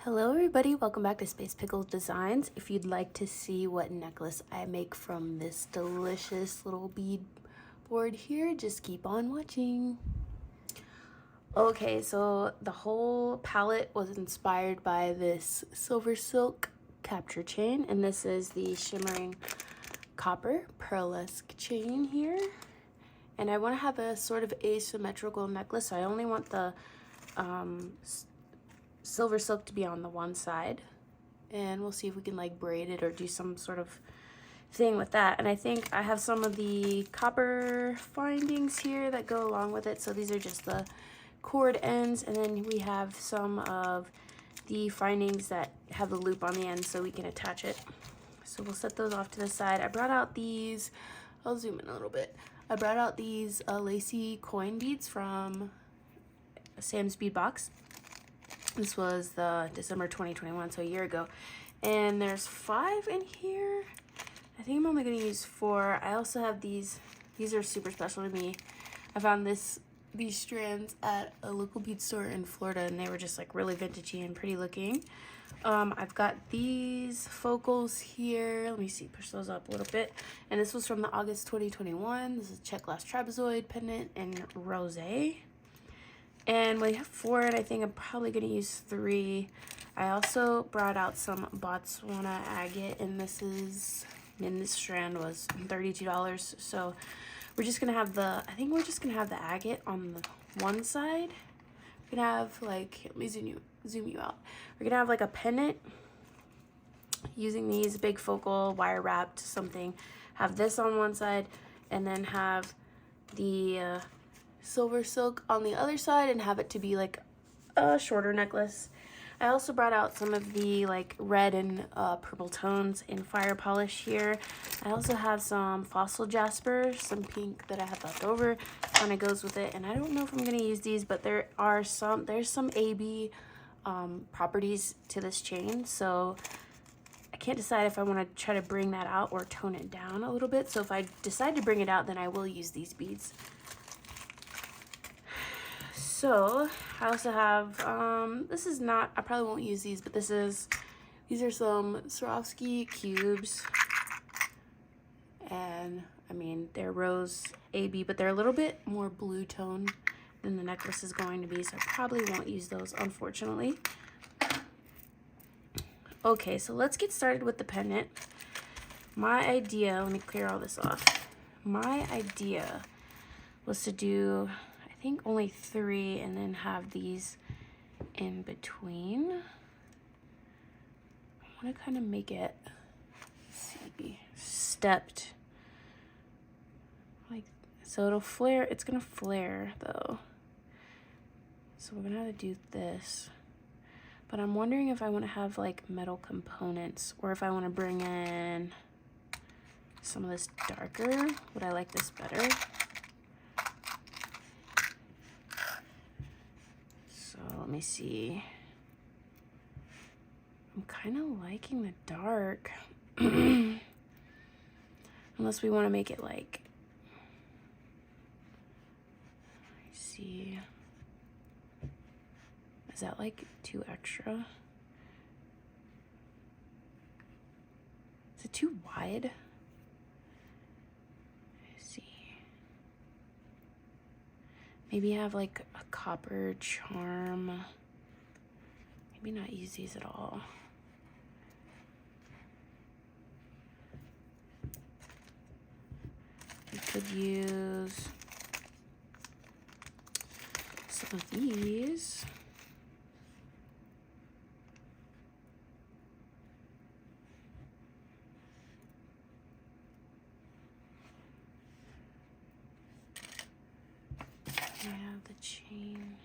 Hello everybody, welcome back to Space Pickle Designs. If you'd like to see what necklace I make from this delicious little bead board here, just keep on watching. Okay, so the whole palette was inspired by this SilverSilk Capture Chain, and this is the shimmering copper pearlesque chain here. And I want to have a sort of asymmetrical necklace, so I only want the SilverSilk to be on the one side, and we'll see if we can like braid it or do some sort of thing with that. And I think I have some of the copper findings here that go along with it, so these are just the cord ends, and then we have some of the findings that have the loop on the end so we can attach it. So we'll set those off to the side. I brought out these, I'll zoom in a little bit. I brought out these lacy coin beads from Sam's Bead Box. This was the December 2021, so a year ago. And there's 5 in here. I think I'm only gonna use 4. I also have these are super special to me. I found these strands at a local bead store in Florida, and they were just like really vintagey and pretty looking. I've got these focals here. Let me see, push those up a little bit. And this was from the August 2021. This is Check Glass Trapezoid pendant in rosé. And we have 4, and I think I'm probably gonna use 3. I also brought out some Botswana Agate, and this strand was $32. So we're just gonna have I think we're just gonna have the agate on the one side. We're gonna have like, let me zoom you out. We're gonna have like a pendant using these big focal wire wrapped something. Have this on one side, and then have the SilverSilk on the other side, and have it to be like a shorter necklace. I also brought out some of the like red and purple tones in fire polish here. I also have some fossil jasper, some pink that I had left over, kind of goes with it. And I don't know if I'm gonna use these, but there's some AB properties to this chain, so I can't decide if I want to try to bring that out or tone it down a little bit. So if I decide to bring it out, then I will use these beads. So I also have, this is not, I probably won't use these, but these are some Swarovski cubes. And I mean, they're rose AB, but they're a little bit more blue tone than the necklace is going to be. So I probably won't use those, unfortunately. Okay, so let's get started with the pendant. My idea, let me clear all this off. My idea was to do, I think, only 3, and then have these in between. I want to kind of make it, let's see, stepped, like so. It'll flare. It's gonna flare though, so we're gonna have to do this. But I'm wondering if I want to have like metal components, or if I want to bring in some of this darker. Would I like this better? Let me see. I'm kind of liking the dark. Unless we want to make it like, I see. Is that like too extra? Is it too wide? I see. Maybe have like a copper charm. Maybe not use these at all. We could use some of these. I have the chain.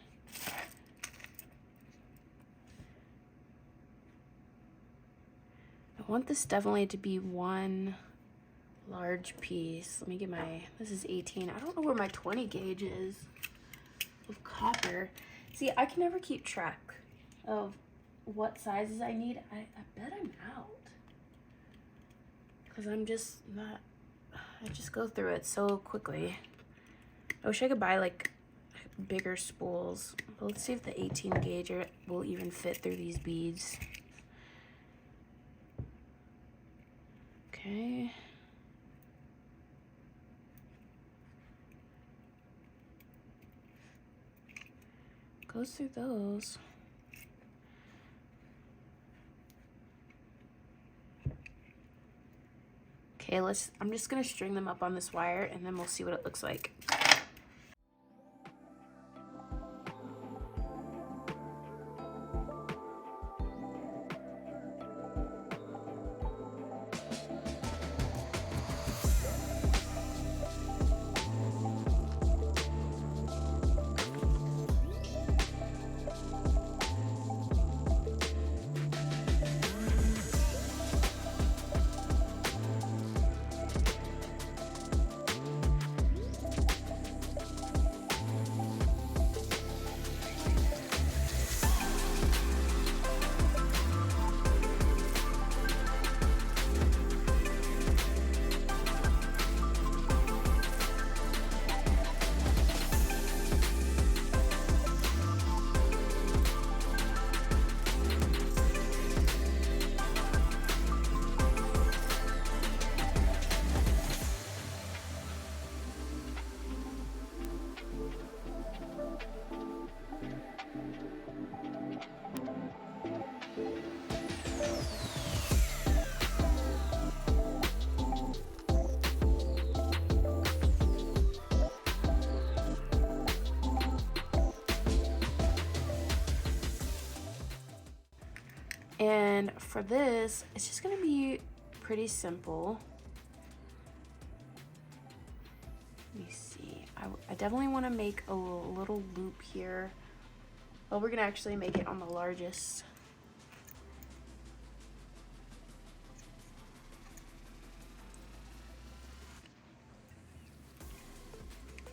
I want this definitely to be one large piece. Let me get this is 18. I don't know where my 20 gauge is of copper. See, I can never keep track of what sizes I need. I bet I'm out, because I'm just not, I just go through it so quickly. I wish I could buy like bigger spools. But let's see if the 18 gauge will even fit through these beads. Okay. Goes through those. Okay, I'm just gonna string them up on this wire and then we'll see what it looks like. And for this, it's just gonna be pretty simple. Let me see. I definitely want to make a little loop here. Well, we're gonna actually make it on the largest.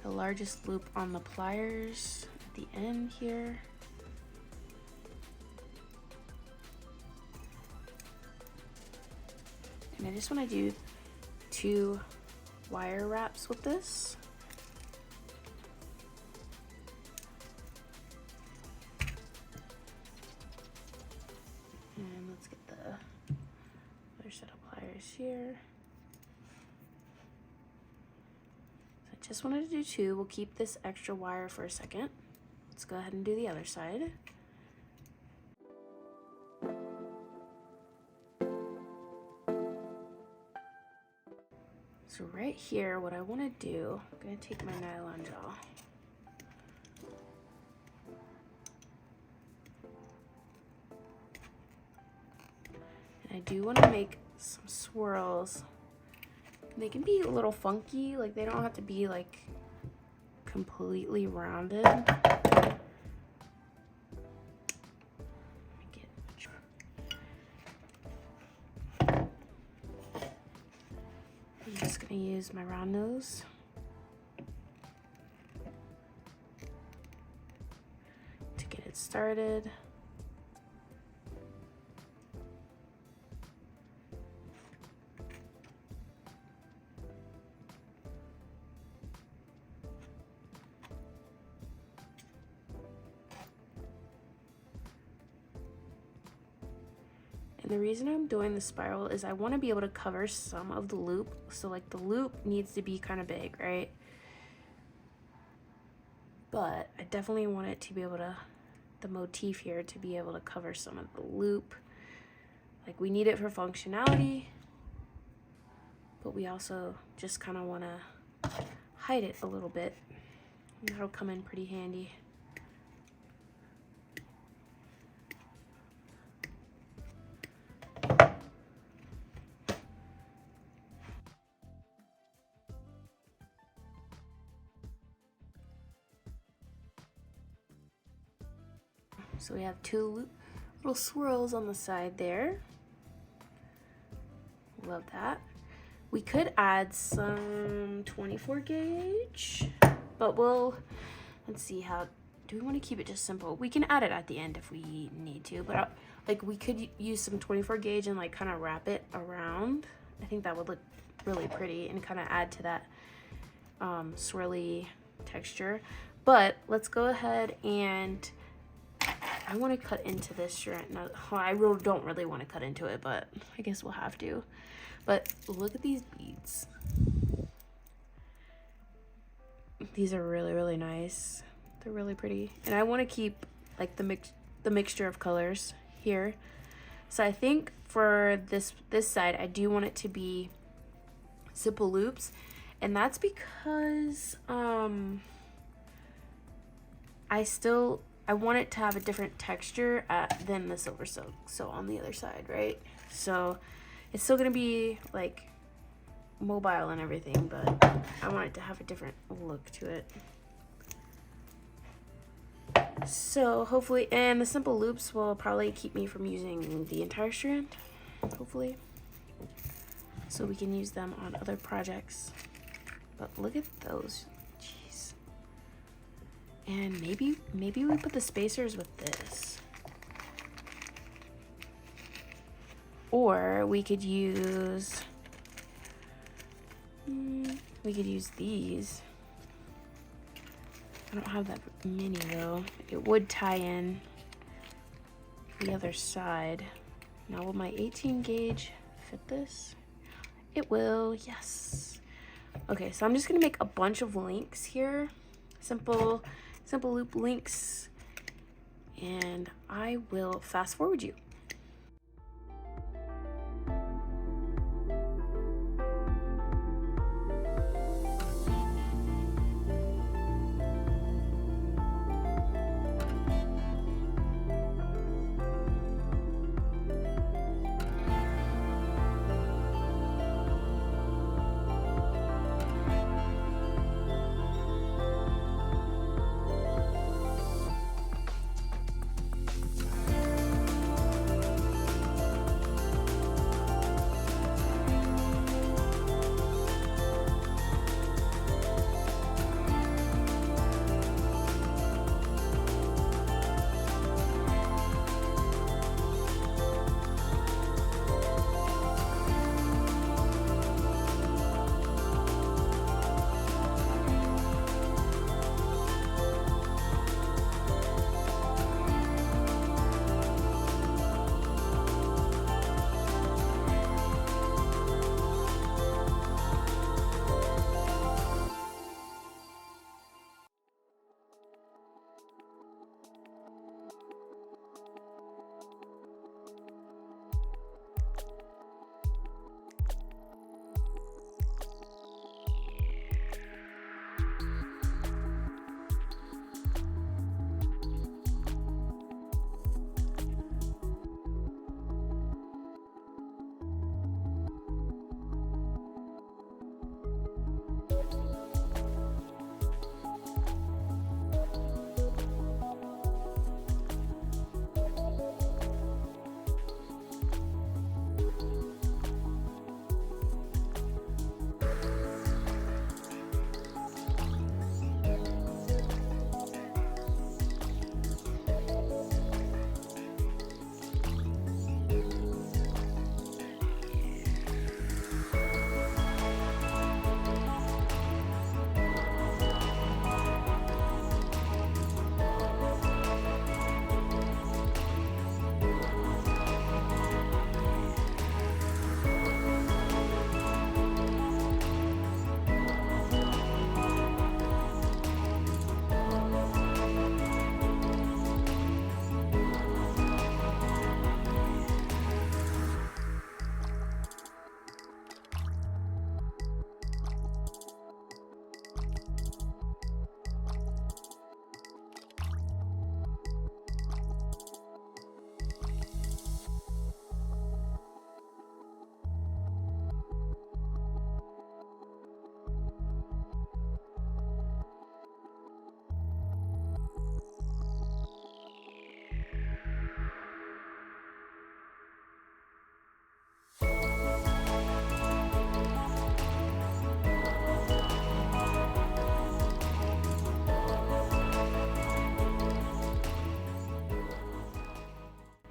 The largest loop on the pliers at the end here. And I just want to do 2 wire wraps with this. And let's get the other set of pliers here. So I just wanted to do 2. We'll keep this extra wire for a second. Let's go ahead and do the other side. So right here, what I want to do, I'm going to take my nylon jaw. And I do want to make some swirls. They can be a little funky, like they don't have to be like completely rounded. I'm just gonna use my round nose to get it started. And the reason I'm doing the spiral is I want to be able to cover some of the loop. So like the loop needs to be kind of big, right? But I definitely want it to be able to, the motif here, to be able to cover some of the loop. Like we need it for functionality, but we also just kind of want to hide it a little bit. And that'll come in pretty handy. So we have 2 little swirls on the side there. Love that. We could add some 24 gauge, but let's see how, do we want to keep it just simple? We can add it at the end if we need to, but like we could use some 24 gauge and like kind of wrap it around. I think that would look really pretty and kind of add to that swirly texture. But let's go ahead and I want to cut into this strand. Now, I really don't really want to cut into it, but I guess we'll have to. But look at these beads. These are really, really nice. They're really pretty. And I want to keep like the mixture of colors here. So I think for this side, I do want it to be simple loops. And that's because I want it to have a different texture than the SilverSilk. So on the other side, right? So it's still gonna be like mobile and everything, but I want it to have a different look to it. So hopefully, and the simple loops will probably keep me from using the entire strand, hopefully. So we can use them on other projects. But look at those. And maybe we put the spacers with this. Or we could use these. I don't have that many though. It would tie in the other side. Now will my 18 gauge fit this? It will, yes. Okay, so I'm just gonna make a bunch of links here. Simple loop links, and I will fast forward you.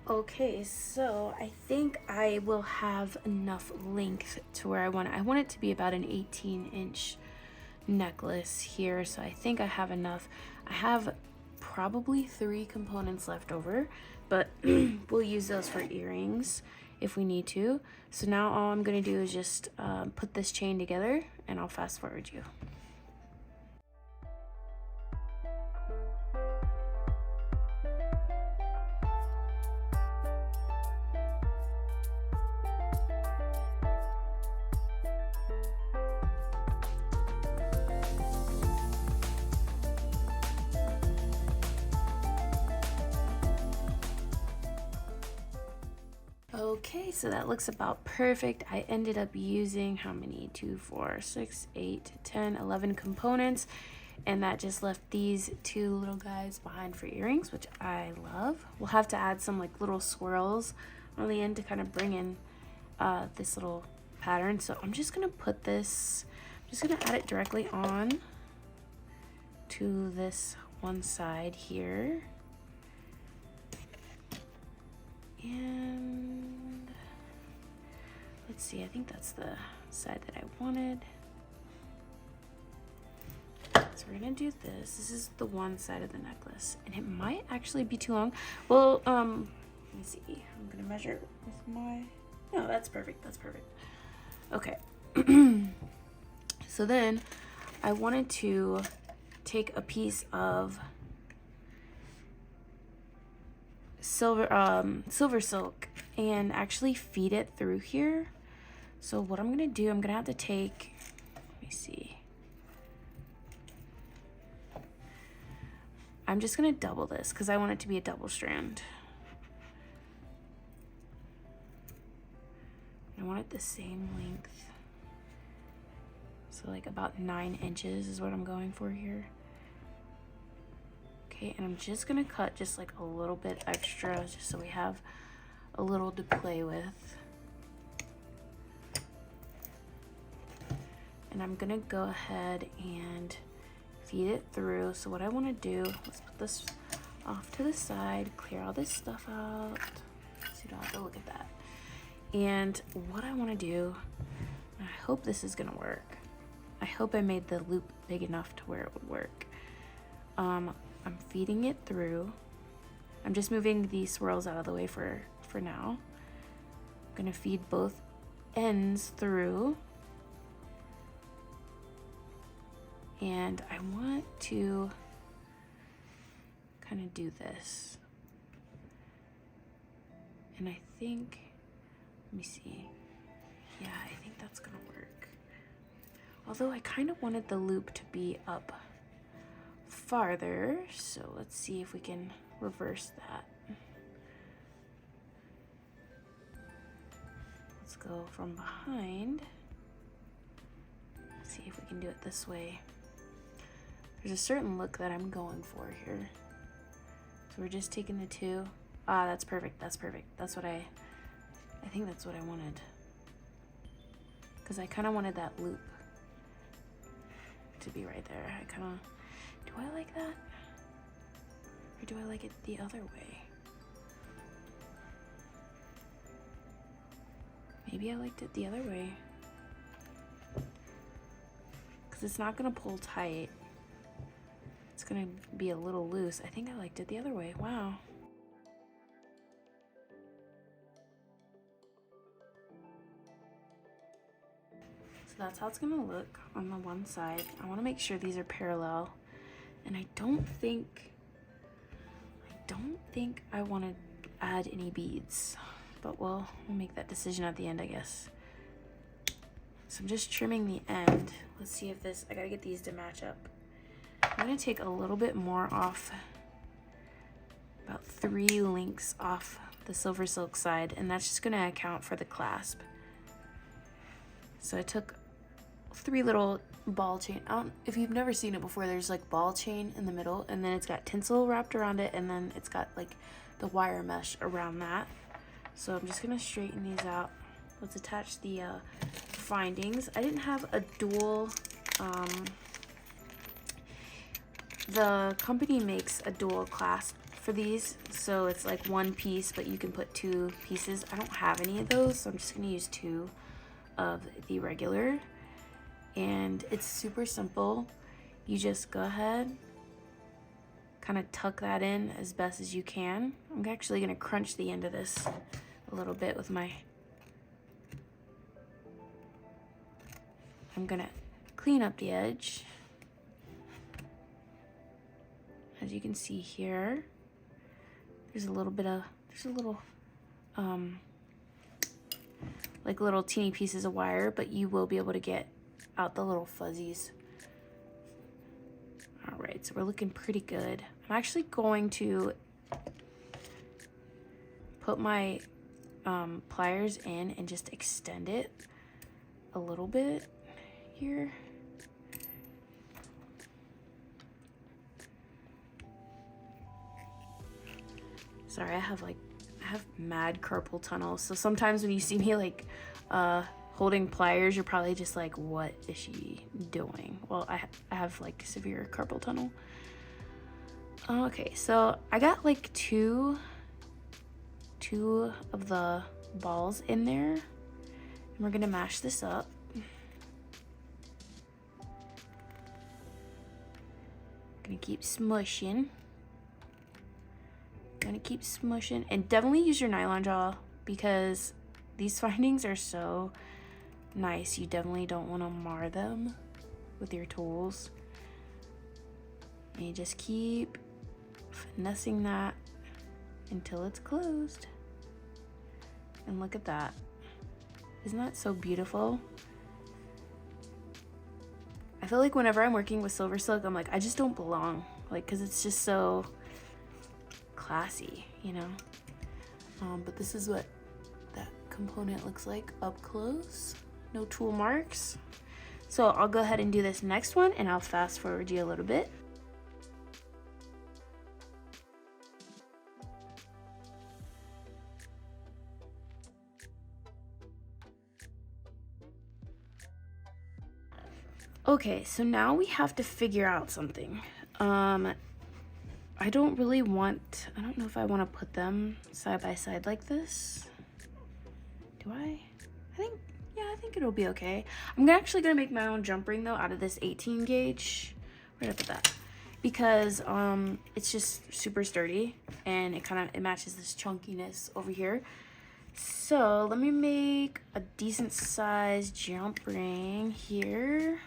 Okay, so I think I will have enough length to where I want it to be about an 18-inch necklace here, so I think I have enough. I have probably 3 components left over, but we'll use those for earrings if we need to. So now all I'm gonna do is just put this chain together, and I'll fast forward you. Okay, so that looks about perfect. I ended up using how many? 2, 4, 6, 8, 10, 11 components, and that just left these 2 little guys behind for earrings, which I love. We'll have to add some like little swirls on the end to kind of bring in this little pattern. So I'm just gonna put this, I'm just gonna add it directly on to this one side here. And let's see, I think that's the side that I wanted. So we're gonna do this. This is the one side of the necklace, and it might actually be too long. Well, let me see. I'm gonna measure with my, no, that's perfect, that's perfect. Okay. So then I wanted to take a piece of SilverSilk and actually feed it through here. So what I'm gonna do, I'm gonna have to take, let me see, I'm just gonna double this because I want it to be a double strand. I want it the same length, so like about 9 inches is what I'm going for here. Okay, and I'm just gonna cut just like a little bit extra just so we have a little to play with. And I'm gonna go ahead and feed it through. So what I wanna do, let's put this off to the side, clear all this stuff out so you don't have to look at that. And what I wanna do, I hope this is gonna work. I hope I made the loop big enough to where it would work. I'm feeding it through. I'm just moving the swirls out of the way for now. I'm gonna feed both ends through. And I want to kind of do this. And I think, let me see. Yeah, I think that's gonna work. Although I kind of wanted the loop to be up farther, so let's see if we can reverse that. Let's go from behind. See if we can do it this way. There's a certain look that I'm going for here. So we're just taking the 2. Ah, that's perfect, that's perfect. That's what I think that's what I wanted. Because I kind of wanted that loop to be right there. I kind of, do I like that? Or do I like it the other way? Maybe I liked it the other way. Because it's not going to pull tight. It's going to be a little loose. I think I liked it the other way. Wow. So that's how it's going to look on the one side. I want to make sure these are parallel. And I don't think I want to add any beads, but we'll make that decision at the end, I guess. So I'm just trimming the end. Let's see if this, I gotta get these to match up. I'm gonna take a little bit more off, about 3 links off the SilverSilk side, and that's just gonna account for the clasp. So I took 3 little ball chain. If you've never seen it before, there's like ball chain in the middle, and then it's got tinsel wrapped around it, and then it's got like the wire mesh around that. So I'm just gonna straighten these out. Let's attach the findings. I didn't have a dual, the company makes a dual clasp for these, so it's like 1 piece, but you can put 2 pieces. I don't have any of those, so I'm just gonna use 2 of the regular. And it's super simple. You just go ahead kind of tuck that in as best as you can. I'm actually gonna crunch the end of this a little bit with my, I'm gonna clean up the edge. As you can see here, there's a little bit of, like little teeny pieces of wire, but you will be able to get out the little fuzzies. All right, so we're looking pretty good. I'm actually going to put my pliers in and just extend it a little bit here. Sorry, I have mad carpal tunnel, so sometimes when you see me like holding pliers, you're probably just like, what is she doing? Well, I have like severe carpal tunnel. Okay, so I got like two of the balls in there, and we're gonna mash this up. Gonna keep smushing. Gonna keep smushing, and definitely use your nylon jaw because these findings are so nice. You definitely don't want to mar them with your tools. And you just keep finessing that until it's closed. And look at that. Isn't that so beautiful? I feel like whenever I'm working with SilverSilk, I'm like, I just don't belong. Like, because it's just so classy, you know? But this is what that component looks like up close. No tool marks. So I'll go ahead and do this next one, and I'll fast forward you a little bit. Okay, so now we have to figure out something. I don't know if I want to put them side by side like this. Do I? I think it'll be okay. I'm actually gonna make my own jump ring though out of this 18 gauge. Right up at that. Because it's just super sturdy and it matches this chunkiness over here. So let me make a decent sized jump ring here.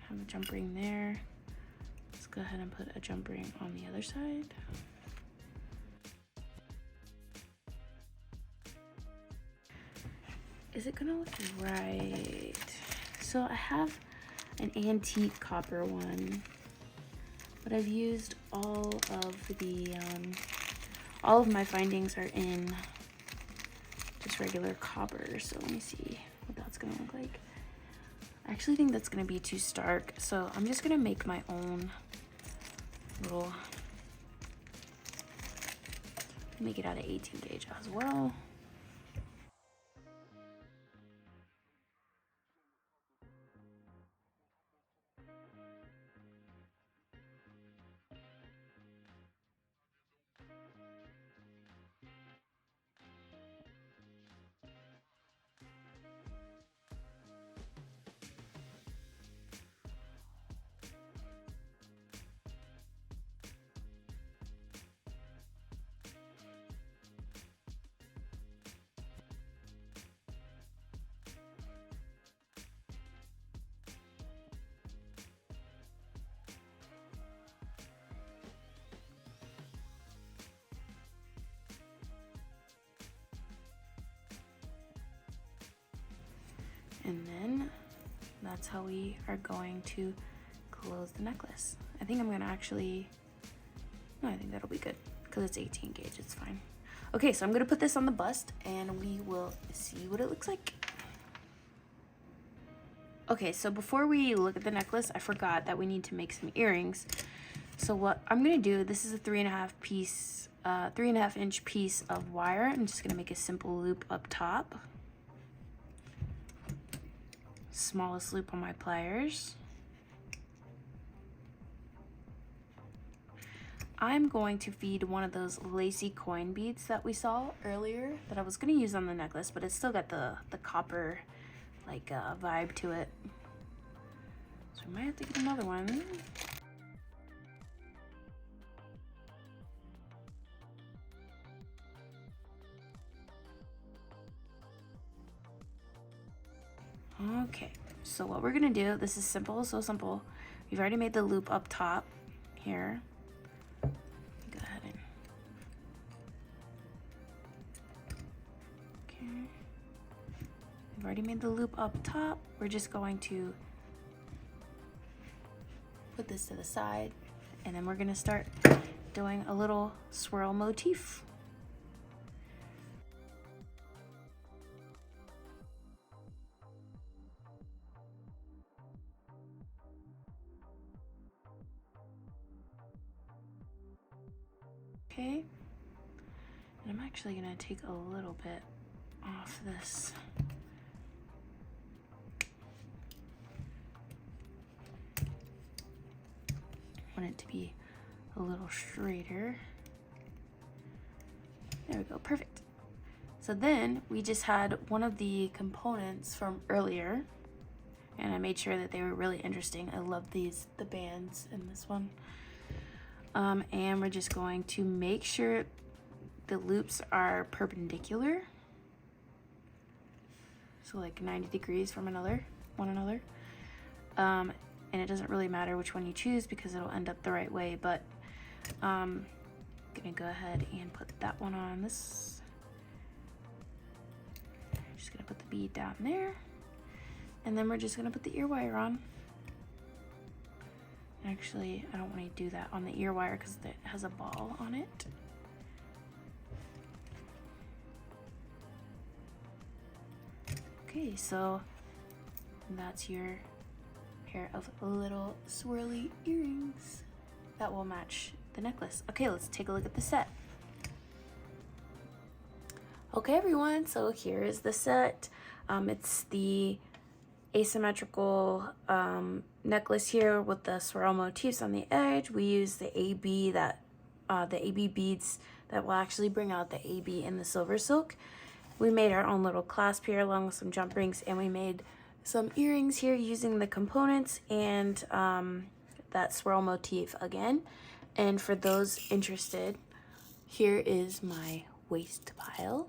Have a jump ring there. Let's go ahead and put a jump ring on the other side. Is it gonna look right? So I have an antique copper one, but I've used all of my findings are in just regular copper. So let me see what that's gonna look like. I actually think that's gonna be too stark, so I'm just gonna make my own little, make it out of 18 gauge as well. And then that's how we are going to close the necklace. I think I'm gonna no, I think that'll be good because it's 18 gauge, it's fine. Okay, so I'm gonna put this on the bust and we will see what it looks like. Okay, so before we look at the necklace, I forgot that we need to make some earrings. So what I'm gonna do, this is a 3.5 inch piece of wire. I'm just gonna make a simple loop up top. smallest loop on my pliers. I'm going to feed one of those lacy coin beads that we saw earlier that I was going to use on the necklace, but it's still got the copper like vibe to it. So we might have to get another one. Okay, so what we're gonna do, this is simple, so simple. We've already made the loop up top here. Go ahead and okay. We've already made the loop up top. We're just going to put this to the side, and then we're gonna start doing a little swirl motif. Okay, and I'm actually gonna take a little bit off this. I want it to be a little straighter. There we go, perfect. So then we just had one of the components from earlier, and I made sure that they were really interesting. I love the bands in this one. And we're just going to make sure the loops are perpendicular, so like 90 degrees from one another. And it doesn't really matter which one you choose because it'll end up the right way, but I'm gonna go ahead and put that one on this. Just gonna put the bead down there, and then we're just gonna put the ear wire on. Actually, I don't want to do that on the ear wire because it has a ball on it. Okay, so that's your pair of little swirly earrings that will match the necklace. Okay, let's take a look at the set. Okay, everyone, so here is the set. It's the asymmetrical necklace here with the swirl motifs on the edge. We use the AB beads that will actually bring out the AB in the SilverSilk. We made our own little clasp here along with some jump rings, and we made some earrings here using the components and that swirl motif again. And for those interested, here is my waist pile.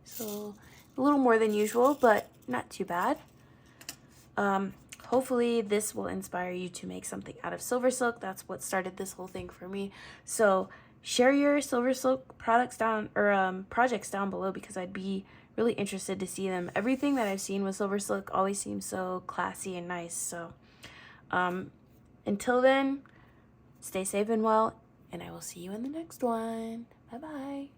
So a little more than usual, but not too bad. Hopefully this will inspire you to make something out of SilverSilk. That's what started this whole thing for me. So share your SilverSilk products down or projects down below because I'd be really interested to see them. Everything that I've seen with SilverSilk always seems so classy and nice. So until then, stay safe and well, and I will see you in the next one. Bye bye.